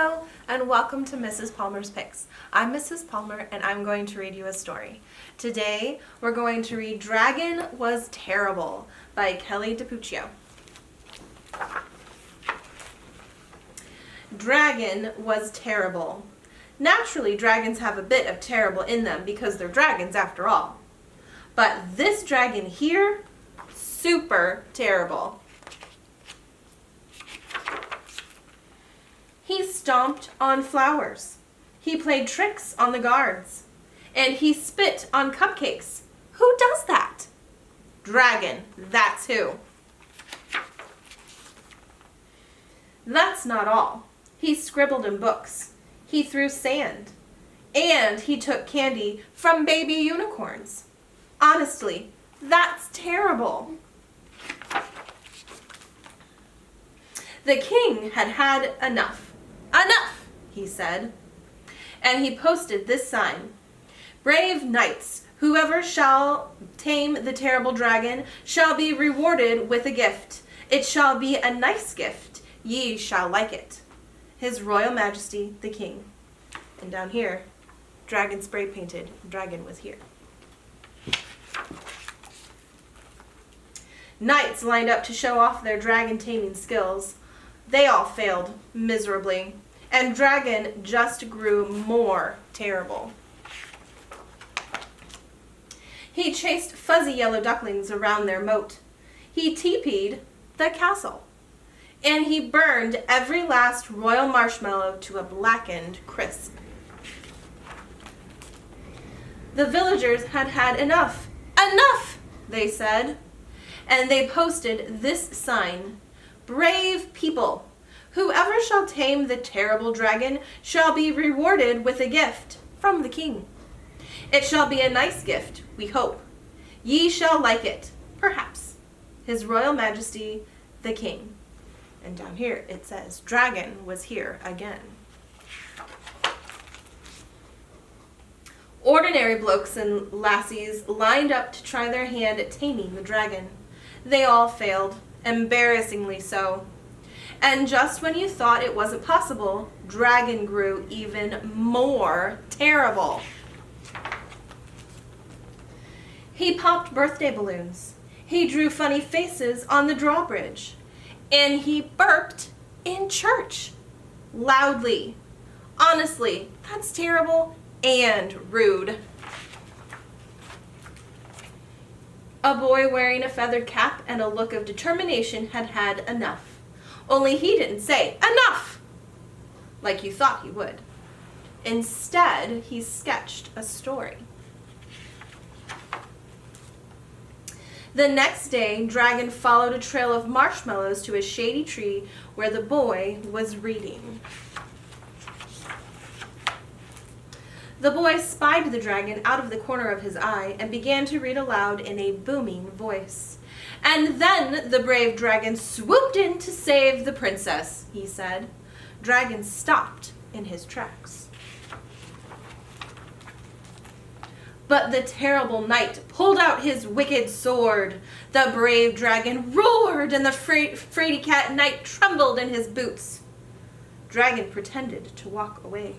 Hello and welcome to Mrs. Palmer's Picks. I'm Mrs. Palmer and I'm going to read you a story. Today we're going to read Dragon Was Terrible by DiPucchio. Dragon was terrible. Naturally, dragons have a bit of terrible in them because they're dragons after all. But this dragon here, super terrible. He stomped on flowers. He played tricks on the guards. And he spit on cupcakes. Who does that? Dragon, that's who. That's not all. He scribbled in books. He threw sand. And he took candy from baby unicorns. Honestly, that's terrible. The king had had enough. Enough, he said. And he posted this sign. Brave knights, whoever shall tame the terrible dragon shall be rewarded with a gift. It shall be a nice gift. Ye shall like it. His Royal Majesty, the King. And down here, dragon spray painted, dragon was here. Knights lined up to show off their dragon taming skills. They all failed miserably, and Dragon just grew more terrible. He chased fuzzy yellow ducklings around their moat. He teepeed the castle, and he burned every last royal marshmallow to a blackened crisp. The villagers had had enough. Enough, they said, and they posted this sign. Brave people, whoever shall tame the terrible dragon shall be rewarded with a gift from the king. It shall be a nice gift, we hope. Ye shall like it, perhaps. His Royal Majesty, the King. And down here it says, Dragon was here again. Ordinary blokes and lassies lined up to try their hand at taming the dragon. They all failed. Embarrassingly so. And just when you thought it wasn't possible, Dragon grew even more terrible. He popped birthday balloons. He drew funny faces on the drawbridge. And he burped in church. Loudly. Honestly, that's terrible and rude. A boy wearing a feathered cap and a look of determination had had enough. Only he didn't say, enough, like you thought he would. Instead, he sketched a story. The next day, Dragon followed a trail of marshmallows to a shady tree where the boy was reading. The boy spied the dragon out of the corner of his eye and began to read aloud in a booming voice. And then the brave dragon swooped in to save the princess, he said. Dragon stopped in his tracks. But the terrible knight pulled out his wicked sword. The brave dragon roared and the fraidy cat knight trembled in his boots. Dragon pretended to walk away.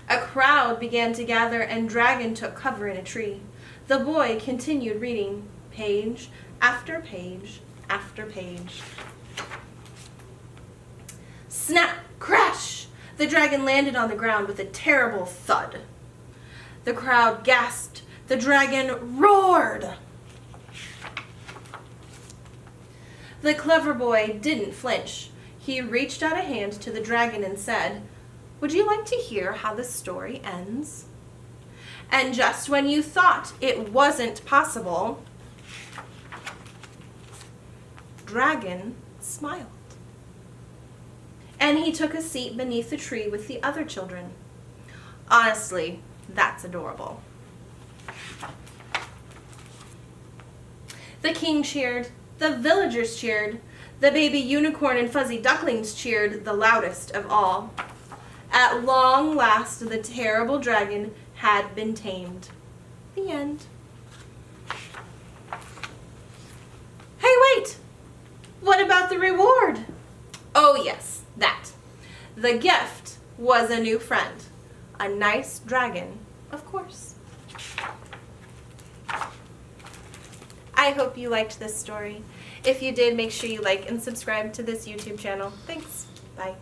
A crowd began to gather and Dragon took cover in a tree. The boy continued reading, page after page after page. Snap! Crash! The dragon landed on the ground with a terrible thud. The crowd gasped. The dragon roared. The clever boy didn't flinch. He reached out a hand to the dragon and said, Would you like to hear how the story ends? And just when you thought it wasn't possible, Dragon smiled. And he took a seat beneath the tree with the other children. Honestly, that's adorable. The king cheered. The villagers cheered. The baby unicorn and fuzzy ducklings cheered the loudest of all. At long last, the terrible dragon had been tamed. The end. Hey, wait! What about the reward? Oh yes, that. The gift was a new friend. A nice dragon, of course. I hope you liked this story. If you did, make sure you like and subscribe to this YouTube channel. Thanks. Bye.